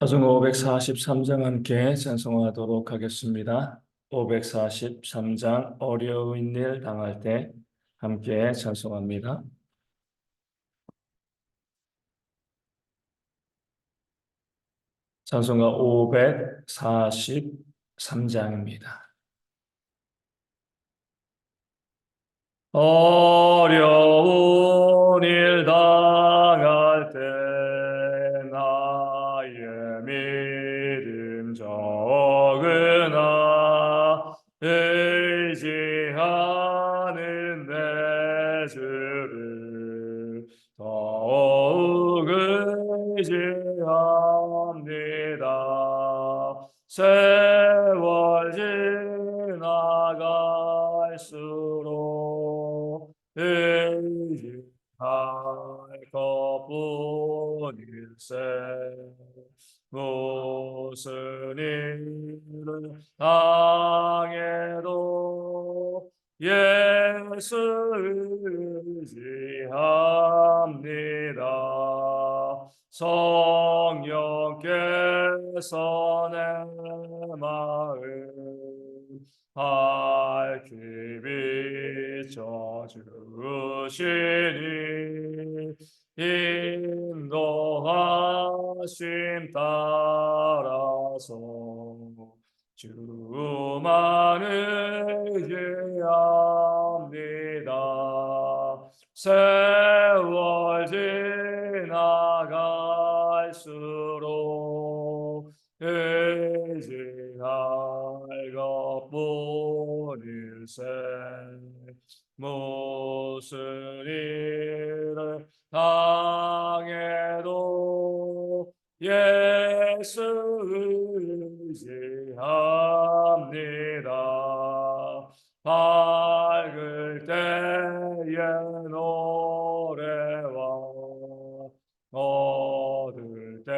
찬송가 543장 함께 찬송하도록 하겠습니다. 543장 어려운 일 당할 때 함께 찬송합니다. 찬송가 543장입니다. 어려운 일 당할 때 나의 믿음 적으나 의지하는 내 주를 더욱 의지합니다. 세월 지나갈수록 의지할 것뿐일세. 무슨 일을 당해도 예수 의지합니다. 성령께서 내 마음 밝히 비춰주시니 인도하심 따라서 주만 의지합니다. 세월 지나갈수록 의지할 것뿐일세. 무슨 일을 당해도 예수 의지합니다. 밝을 때에 노래와 얻을 때에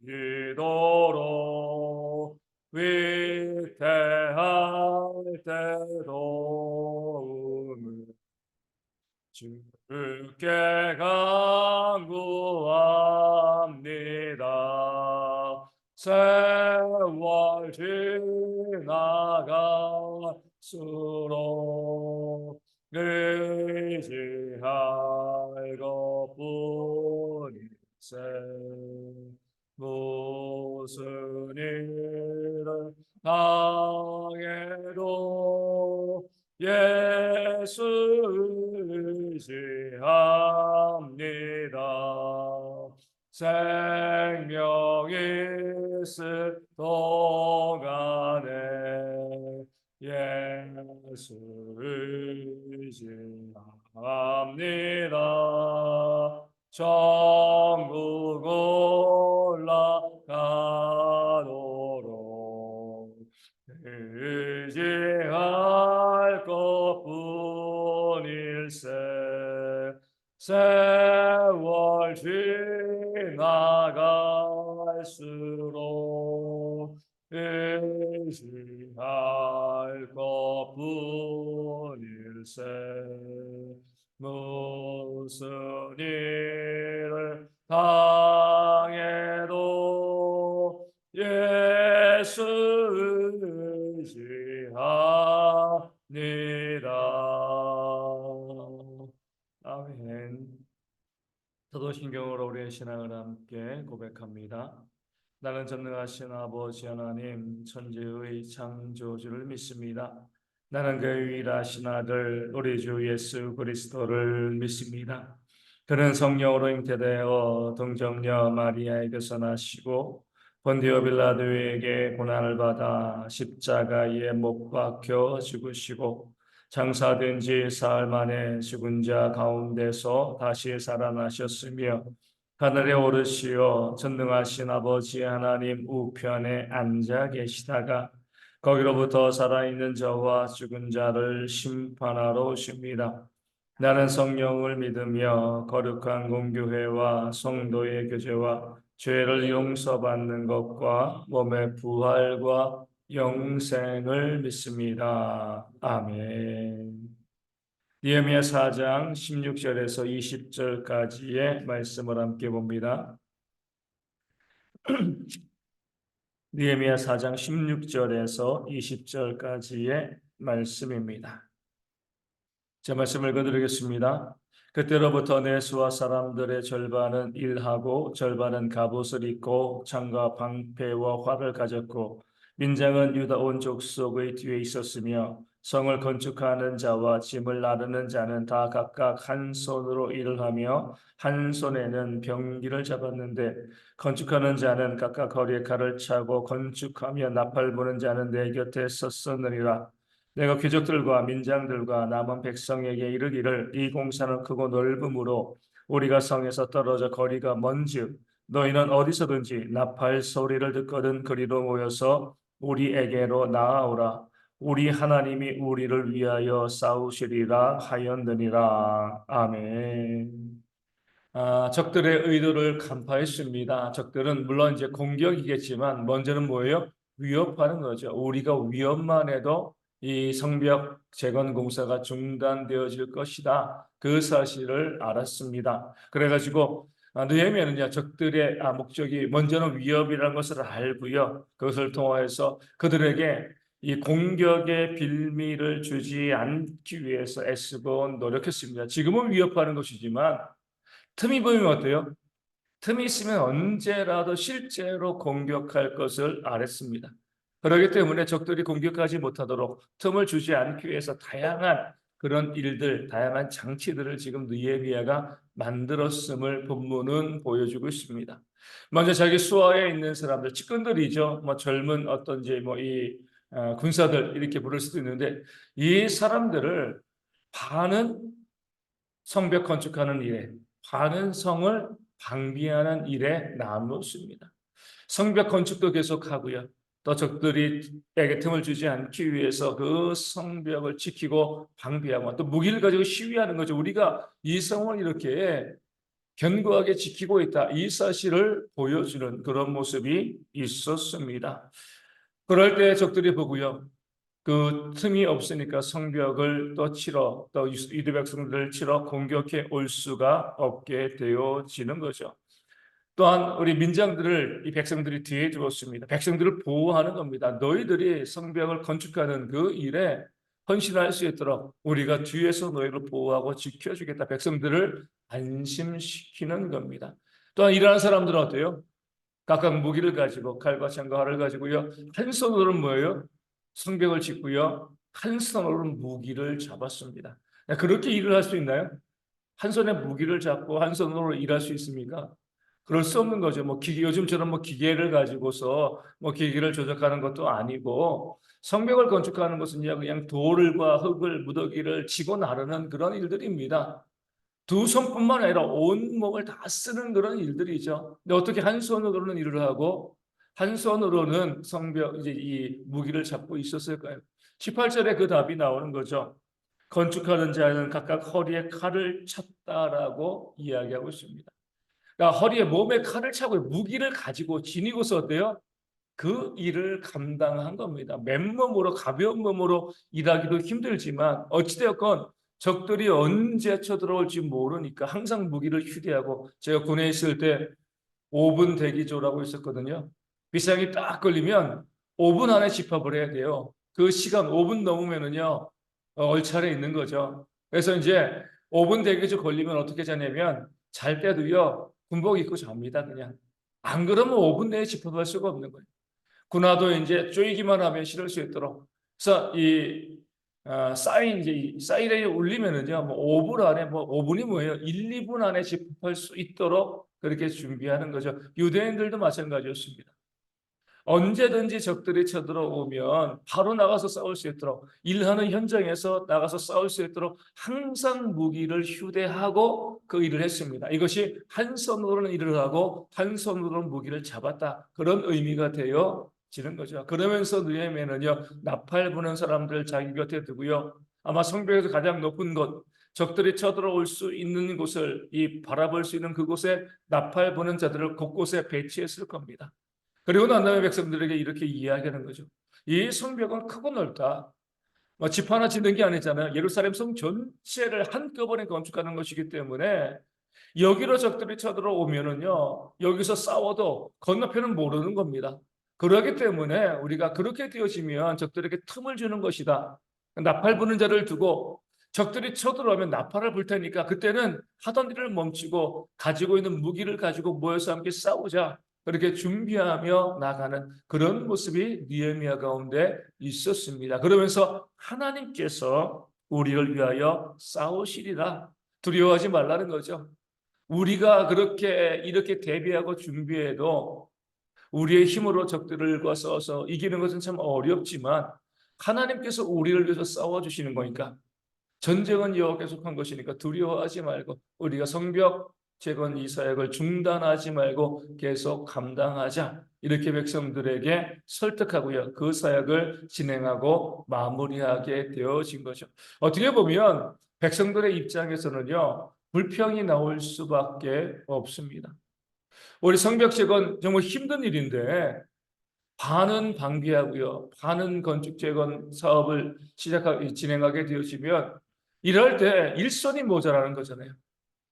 기도로 위태할 때도 주께 간구합니다. 세월 지나갈수록 의지할 것뿐일세. 무슨 일을 당해도 예수 의지합니다. 생명이 있을 동안에 예수 의지합니다. 천국 올라가도록 의지할 것뿐일세. 세월 지나갈수록 의지할 것뿐일세. 무슨 일을 당해도 예수 의지합니다. 아멘. 사도신경으로 우리의 신앙을 함께 고백합니다. 나는 전능하신 아버지 하나님 천지의 창조주를 믿습니다. 나는 그 유일하신 아들 우리 주 예수 그리스도를 믿습니다. 그는 성령으로 잉태되어 동정녀 마리아에게서 나시고 본디오 빌라도에게 고난을 받아 십자가에 못 박혀 죽으시고 장사된 지 사흘 만에 죽은 자 가운데서 다시 살아나셨으며 하늘에 오르시어 전능하신 아버지 하나님 우편에 앉아 계시다가 거기로부터 살아있는 자와 죽은 자를 심판하러 오십니다. 나는 성령을 믿으며 거룩한 공교회와 성도의 교제와 죄를 용서받는 것과 몸의 부활과 영생을 믿습니다. 아멘. 느헤미야 4장 16절에서 20절까지의 말씀을 함께 봅니다. 느헤미야 4장 16절에서 20절까지의 말씀입니다. 제 말씀을 읽어드리겠습니다. 그때로부터 내수와 사람들의 절반은 일하고 절반은 갑옷을 입고 창과 방패와 활을 가졌고 민장은 유다 온 족속의 뒤에 있었으며 성을 건축하는 자와 짐을 나르는 자는 다 각각 한 손으로 일을 하며 한 손에는 병기를 잡았는데 건축하는 자는 각각 허리에 칼을 차고 건축하며 나팔 부는 자는 내 곁에 섰었느니라. 내가 귀족들과 민장들과 남은 백성에게 이르기를 이 공사는 크고 넓음으로 우리가 성에서 떨어져 거리가 먼즉 너희는 어디서든지 나팔 소리를 듣거든 그리로 모여서 우리에게로 나아오라. 우리 하나님이 우리를 위하여 싸우시리라 하였느니라. 아멘. 적들의 의도를 간파했습니다. 적들은 물론 이제 공격이겠지만 먼저는 뭐예요? 위협하는 거죠. 우리가 위협만 해도 이 성벽 재건 공사가 중단되어질 것이다. 그 사실을 알았습니다. 그래가지고 느헤미야는요, 적들의 목적이 먼저는 위협이라는 것을 알고요. 그것을 통해서 그들에게 이 공격의 빌미를 주지 않기 위해서 애쓰고 노력했습니다. 지금은 위협하는 것이지만 틈이 보이면 어때요? 틈이 있으면 언제라도 실제로 공격할 것을 알았습니다. 그렇기 때문에 적들이 공격하지 못하도록 틈을 주지 않기 위해서 다양한 그런 일들, 다양한 장치들을 지금 느헤미야가 만들었음을 본문은 보여주고 있습니다. 먼저 자기 수하에 있는 사람들, 측근들이죠. 뭐 젊은 어떤지 뭐이 군사들 이렇게 부를 수도 있는데 이 사람들을 반은 성벽 건축하는 일에, 반은 성을 방비하는 일에 나누었습니다. 성벽 건축도 계속하고요. 또 적들이에게 틈을 주지 않기 위해서 그 성벽을 지키고 방비하고 또 무기를 가지고 시위하는 거죠. 우리가 이 성을 이렇게 견고하게 지키고 있다. 이 사실을 보여주는 그런 모습이 있었습니다. 그럴 때 적들이 보고요. 그 틈이 없으니까 성벽을 또 치러 또 유대 백성들을 치러 공격해 올 수가 없게 되어지는 거죠. 또한 우리 민장들을 이 백성들이 뒤에 두었습니다. 백성들을 보호하는 겁니다. 너희들이 성벽을 건축하는 그 일에 헌신할 수 있도록 우리가 뒤에서 너희를 보호하고 지켜주겠다. 백성들을 안심시키는 겁니다. 또한 일하는 사람들은 어때요? 각각 무기를 가지고 칼과 창과 활을 가지고요. 한 손으로는 뭐예요? 성벽을 짓고요. 한 손으로는 무기를 잡았습니다. 그렇게 일을 할 수 있나요? 한 손에 무기를 잡고 한 손으로 일할 수 있습니까? 그럴 수 없는 거죠. 뭐 요즘처럼 뭐 기계를 가지고서 뭐 기계를 조작하는 것도 아니고 성벽을 건축하는 것은 그냥 돌과 흙을 무더기를 치고 나르는 그런 일들입니다. 두 손뿐만 아니라 온 몸을 다 쓰는 그런 일들이죠. 근데 어떻게 한 손으로는 일을 하고 한 손으로는 성벽 이제 이 무기를 잡고 있었을까요? 18절에 그 답이 나오는 거죠. 건축하는 자는 각각 허리에 칼을 찼다라고 이야기하고 있습니다. 그러니까 허리에 몸에 칼을 차고 무기를 가지고 지니고서 어때요? 그 일을 감당한 겁니다. 맨몸으로 가벼운 몸으로 일하기도 힘들지만 어찌되었건 적들이 언제 쳐들어올지 모르니까 항상 무기를 휴대하고 제가 군에 있을 때 5분 대기조라고 있었거든요. 비상이 딱 걸리면 5분 안에 집합을 해야 돼요. 그 시간 5분 넘으면은요 얼차례 있는 거죠. 그래서 이제 5분 대기조 걸리면 어떻게 자냐면 잘 때도요 군복 입고 잡니다 그냥. 안 그러면 5분 내에 집합할 수가 없는 거예요. 군화도 이제 쪼이기만 하면 실을 수 있도록. 그래서 이 이제 사이렌이 울리면은요, 뭐 5분 안에 뭐 5분이 뭐예요? 1, 2분 안에 집합할 수 있도록 그렇게 준비하는 거죠. 유대인들도 마찬가지였습니다. 언제든지 적들이 쳐들어오면 바로 나가서 싸울 수 있도록 일하는 현장에서 나가서 싸울 수 있도록 항상 무기를 휴대하고 그 일을 했습니다. 이것이 한 손으로는 일을 하고 한 손으로는 무기를 잡았다. 그런 의미가 되어지는 거죠. 그러면서 느헤미야는요 나팔 부는 사람들 자기 곁에 두고요. 아마 성벽에서 가장 높은 곳 적들이 쳐들어올 수 있는 곳을 이 바라볼 수 있는 그곳에 나팔 부는 자들을 곳곳에 배치했을 겁니다. 그리고 난 다음에 백성들에게 이렇게 이야기하는 거죠. 이 성벽은 크고 넓다. 집 하나 짓는 게 아니잖아요. 예루살렘 성 전체를 한꺼번에 건축하는 것이기 때문에 여기로 적들이 쳐들어오면은요, 여기서 싸워도 건너편은 모르는 겁니다. 그렇기 때문에 우리가 그렇게 되어지면 적들에게 틈을 주는 것이다. 나팔 부는 자를 두고 적들이 쳐들어오면 나팔을 불 테니까 그때는 하던 일을 멈추고 가지고 있는 무기를 가지고 모여서 함께 싸우자. 그렇게 준비하며 나가는 그런 모습이 느헤미야 가운데 있었습니다. 그러면서 하나님께서 우리를 위하여 싸우시리라. 두려워하지 말라는 거죠. 우리가 그렇게 이렇게 대비하고 준비해도 우리의 힘으로 적들과 싸워서 이기는 것은 참 어렵지만 하나님께서 우리를 위해서 싸워주시는 거니까, 전쟁은 여호와께서 한 것이니까 두려워하지 말고 우리가 성벽 재건 이 사역을 중단하지 말고 계속 감당하자. 이렇게 백성들에게 설득하고요, 그 사역을 진행하고 마무리하게 되어진 거죠. 어떻게 보면 백성들의 입장에서는요, 불평이 나올 수밖에 없습니다. 우리 성벽 재건 정말 힘든 일인데 반은 방비하고요, 반은 건축 재건 사업을 진행하게 되어지면 이럴 때 일손이 모자라는 거잖아요.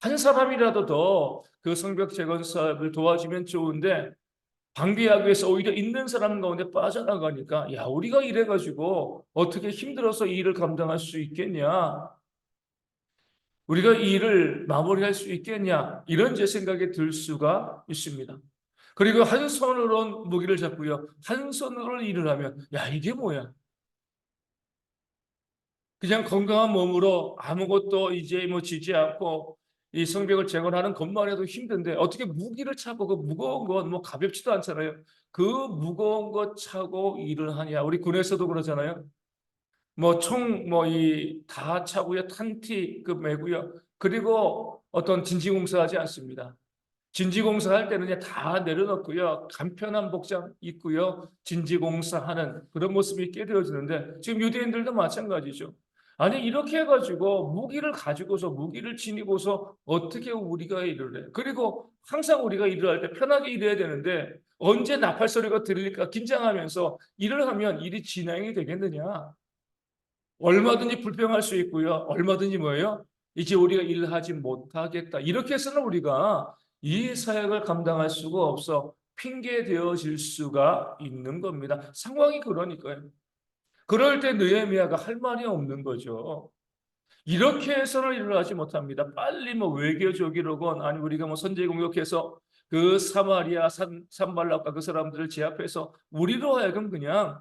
한 사람이라도 더 그 성벽 재건 사업을 도와주면 좋은데 방비하기 위해서 오히려 있는 사람 가운데 빠져나가니까, 야, 우리가 이래가지고 어떻게 힘들어서 이 일을 감당할 수 있겠냐, 우리가 이 일을 마무리할 수 있겠냐, 이런 제 생각이 들 수가 있습니다. 그리고 한 손으로 무기를 잡고요, 한 손으로 일을 하면, 야, 이게 뭐야? 그냥 건강한 몸으로 아무것도 이제 뭐 지지 않고 이 성벽을 재건하는 것만 해도 힘든데 어떻게 무기를 차고, 그 무거운 건 뭐 가볍지도 않잖아요. 그 무거운 것 차고 일을 하냐? 우리 군에서도 그러잖아요. 뭐 총 뭐 이 다 차고요, 탄티 그 메고요. 그리고 어떤 진지공사하지 않습니다. 진지공사할 때는 그냥 다 내려놓고요, 간편한 복장 입고요, 진지공사하는 그런 모습이 있게 되어지는데, 지금 유대인들도 마찬가지죠. 아니, 이렇게 해가지고 무기를 가지고서 무기를 지니고서 어떻게 우리가 일을 해? 그리고 항상 우리가 일을 할 때 편하게 일해야 되는데 언제 나팔 소리가 들릴까 긴장하면서 일을 하면 일이 진행이 되겠느냐? 얼마든지 불평할 수 있고요, 얼마든지 뭐예요? 이제 우리가 일하지 못하겠다, 이렇게 해서는 우리가 이 사역을 감당할 수가 없어 핑계 되어질 수가 있는 겁니다. 상황이 그러니까요. 그럴 때 느헤미야가 할 말이 없는 거죠. 이렇게 해서는 일어나지 못합니다. 빨리 뭐 외교적이로건 아니 우리가 뭐 선제 공격해서 그 사마리아 산발락과 그 사람들을 제압해서 우리로 하여금 그냥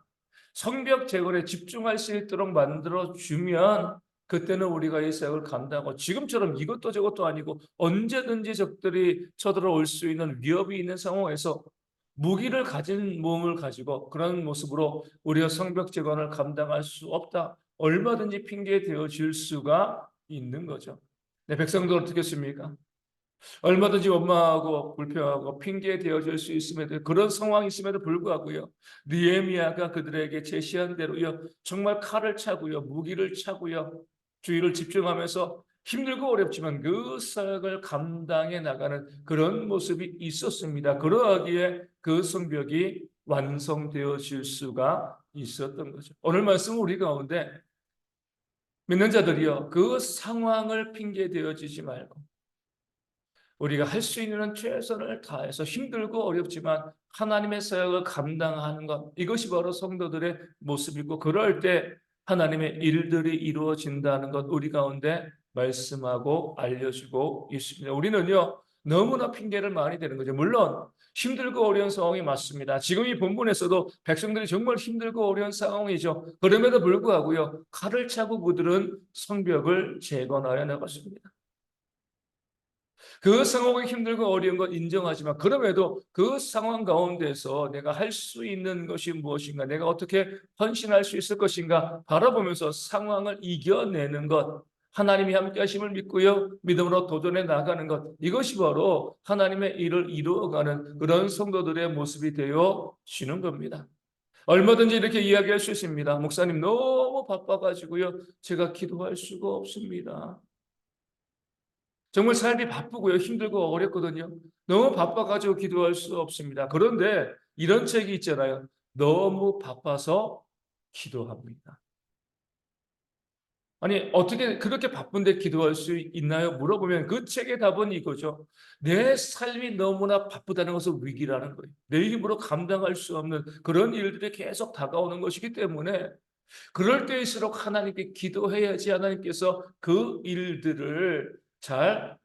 성벽 재건에 집중할 수 있도록 만들어 주면 그때는 우리가 이 사역을 감당하고, 지금처럼 이것도 저것도 아니고 언제든지 적들이 쳐들어올 수 있는 위협이 있는 상황에서 무기를 가진 몸을 가지고 그런 모습으로 우리가 성벽 재건을 감당할 수 없다, 얼마든지 핑계 대어 줄 수가 있는 거죠. 네, 백성들 어떻겠습니까? 얼마든지 원망하고 불평하고 핑계 대어줄 수 있음에도, 그런 상황이 있음에도 불구하고요, 느헤미야가 그들에게 제시한 대로요, 정말 칼을 차고요, 무기를 차고요, 주의를 집중하면서 힘들고 어렵지만 그 사역을 감당해 나가는 그런 모습이 있었습니다. 그러하기에 그 성벽이 완성되어질 수가 있었던 거죠. 오늘 말씀 우리 가운데 믿는 자들이요, 그 상황을 핑계 대어주지 말고 우리가 할 수 있는 최선을 다해서 힘들고 어렵지만 하나님의 사역을 감당하는 것, 이것이 바로 성도들의 모습이고, 그럴 때 하나님의 일들이 이루어진다는 것 우리 가운데 말씀하고 알려주고 있습니다. 우리는요, 너무나 핑계를 많이 대는 거죠. 물론 힘들고 어려운 상황이 맞습니다. 지금 이 본문에서도 백성들이 정말 힘들고 어려운 상황이죠. 그럼에도 불구하고요, 칼을 차고 그들은 성벽을 재건하여 나갔습니다. 그 상황이 힘들고 어려운 건 인정하지만 그럼에도 그 상황 가운데서 내가 할 수 있는 것이 무엇인가, 내가 어떻게 헌신할 수 있을 것인가 바라보면서 상황을 이겨내는 것, 하나님이 함께 하심을 믿고요, 믿음으로 도전해 나가는 것, 이것이 바로 하나님의 일을 이루어가는 그런 성도들의 모습이 되어지는 겁니다. 얼마든지 이렇게 이야기할 수 있습니다. 목사님 너무 바빠가지고요, 제가 기도할 수가 없습니다. 정말 삶이 바쁘고요, 힘들고 어렵거든요. 너무 바빠가지고 기도할 수 없습니다. 그런데 이런 책이 있잖아요. 너무 바빠서 기도합니다. 아니, 어떻게 그렇게 바쁜데 기도할 수 있나요? 물어보면 그 책의 답은 이거죠. 내 삶이 너무나 바쁘다는 것은 위기라는 거예요. 내 힘으로 감당할 수 없는 그런 일들이 계속 다가오는 것이기 때문에 그럴 때일수록 하나님께 기도해야지 하나님께서 그 일들을 잘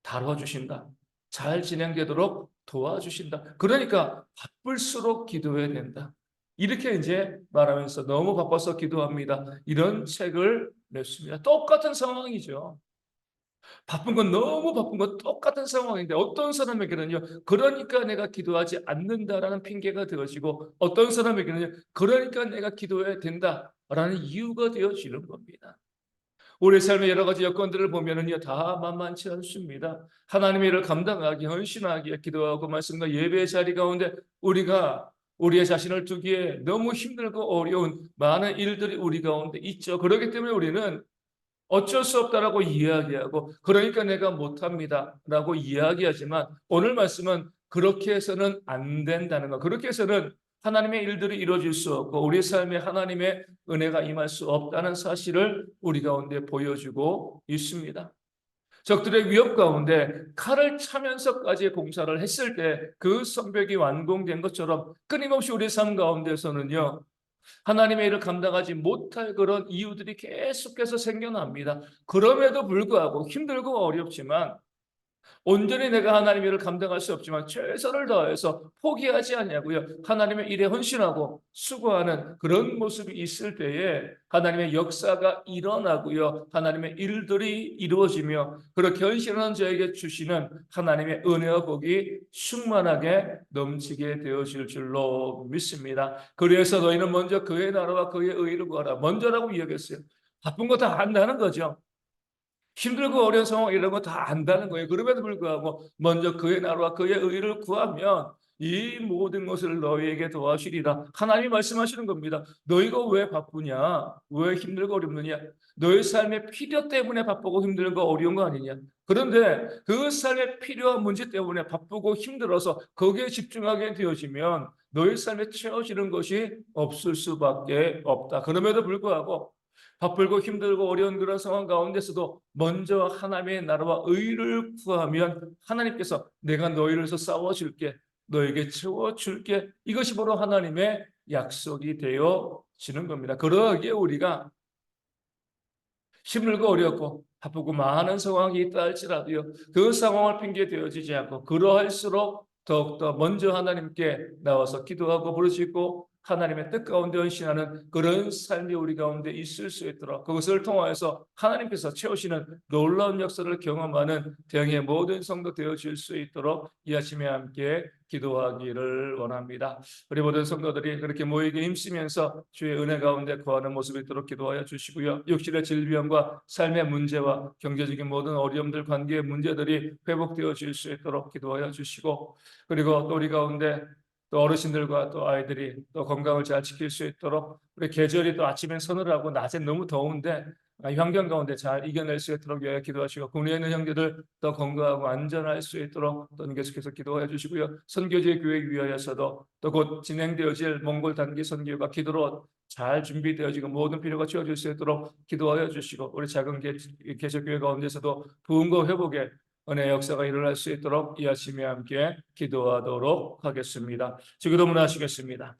다뤄주신다. 잘 진행되도록 도와주신다. 그러니까 바쁠수록 기도해야 된다. 이렇게 이제 말하면서 너무 바빠서 기도합니다. 이런 책을 냈습니다. 똑같은 상황이죠. 바쁜 건 너무 바쁜 건 똑같은 상황인데 어떤 사람에게는요, 그러니까 내가 기도하지 않는다라는 핑계가 되어지고 어떤 사람에게는요, 그러니까 내가 기도해야 된다라는 이유가 되어지는 겁니다. 우리 삶의 여러 가지 여건들을 보면은요, 다 만만치 않습니다. 하나님의 일을 감당하기, 헌신하기에 기도하고 말씀과 예배의 자리 가운데 우리가 우리의 자신을 두기에 너무 힘들고 어려운 많은 일들이 우리 가운데 있죠. 그렇기 때문에 우리는 어쩔 수 없다라고 이야기하고, 그러니까 내가 못합니다라고 이야기하지만 오늘 말씀은 그렇게 해서는 안 된다는 것. 그렇게 해서는 하나님의 일들이 이루어질 수 없고 우리 삶에 하나님의 은혜가 임할 수 없다는 사실을 우리 가운데 보여주고 있습니다. 적들의 위협 가운데 칼을 차면서까지 봉사를 했을 때 그 성벽이 완공된 것처럼 끊임없이 우리 삶 가운데서는요, 하나님의 일을 감당하지 못할 그런 이유들이 계속해서 생겨납니다. 그럼에도 불구하고 힘들고 어렵지만 온전히 내가 하나님의 일을 감당할 수 없지만 최선을 다해서 포기하지 않냐고요. 하나님의 일에 헌신하고 수고하는 그런 모습이 있을 때에 하나님의 역사가 일어나고요. 하나님의 일들이 이루어지며 그렇게 헌신하는 자에게 주시는 하나님의 은혜와 복이 충만하게 넘치게 되어질 줄로 믿습니다. 그래서 너희는 먼저 그의 나라와 그의 의를 구하라. 먼저라고 이야기했어요. 바쁜 거 다 안다는 거죠. 힘들고 어려운 상황 이런 거 다 안다는 거예요. 그럼에도 불구하고 먼저 그의 나라와 그의 의를 구하면 이 모든 것을 너희에게 도와주리라. 하나님이 말씀하시는 겁니다. 너희가 왜 바쁘냐? 왜 힘들고 어렵느냐? 너희 삶의 필요 때문에 바쁘고 힘들고 어려운 거 아니냐? 그런데 그 삶의 필요한 문제 때문에 바쁘고 힘들어서 거기에 집중하게 되어지면 너희 삶에 채워지는 것이 없을 수밖에 없다. 그럼에도 불구하고 바쁘고 힘들고 어려운 그런 상황 가운데서도 먼저 하나님의 나라와 의를 구하면 하나님께서 내가 너희를 위해서 싸워줄게, 너에게 채워줄게. 이것이 바로 하나님의 약속이 되어지는 겁니다. 그러기에 우리가 힘들고 어렵고 바쁘고 많은 상황이 있다 할지라도요, 그 상황을 핑계 대어지지 않고 그러할수록 더욱더 먼저 하나님께 나와서 기도하고 부르짖고 하나님의 뜻 가운데 헌신하는 그런 삶이 우리 가운데 있을 수 있도록, 그것을 통하여서 하나님께서 채우시는 놀라운 역사를 경험하는 대형의 모든 성도 되어질 수 있도록 이 아침에 함께 기도하기를 원합니다. 우리 모든 성도들이 그렇게 모이게 힘쓰면서 주의 은혜 가운데 거하는 모습이 있도록 기도하여 주시고요. 육신의 질병과 삶의 문제와 경제적인 모든 어려움들, 관계의 문제들이 회복되어질 수 있도록 기도하여 주시고, 그리고 또 우리 가운데 또 어르신들과 또 아이들이 또 건강을 잘 지킬 수 있도록, 우리 계절이 또 아침엔 서늘하고 낮엔 너무 더운데 환경 가운데 잘 이겨낼 수 있도록 기도하시고, 국내에 있는 형제들 더 건강하고 안전할 수 있도록 또 계속해서 기도해 주시고요. 선교제 교회 위하여서도 또 곧 진행되어질 몽골 단기 선교가 기도로 잘 준비되어지고 모든 필요가 채워질 수 있도록 기도하여 주시고, 우리 작은 개척교회 가운데서도 부흥과 회복의 은혜 역사가 일어날 수 있도록 이 아침에 함께 기도하도록 하겠습니다. 기도문 하시겠습니다.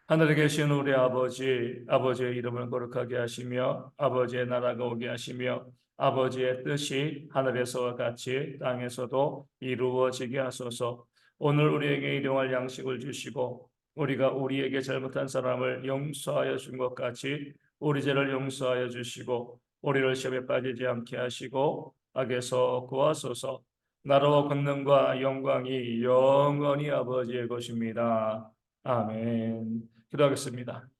하늘에 계신 우리 아버지, 아버지의 이름을 거룩하게 하시며 아버지의 나라가 오게 하시며 아버지의 뜻이 하늘에서와 같이 땅에서도 이루어지게 하소서. 오늘 우리에게 일용할 양식을 주시고 우리가 우리에게 잘못한 사람을 용서하여 준 것 같이 우리 죄를 용서하여 주시고 우리를 시험에 빠지지 않게 하시고 악에서 구하소서. 나라와 권능과 영광이 영원히 아버지의 것입니다. 아멘. 기도하겠습니다.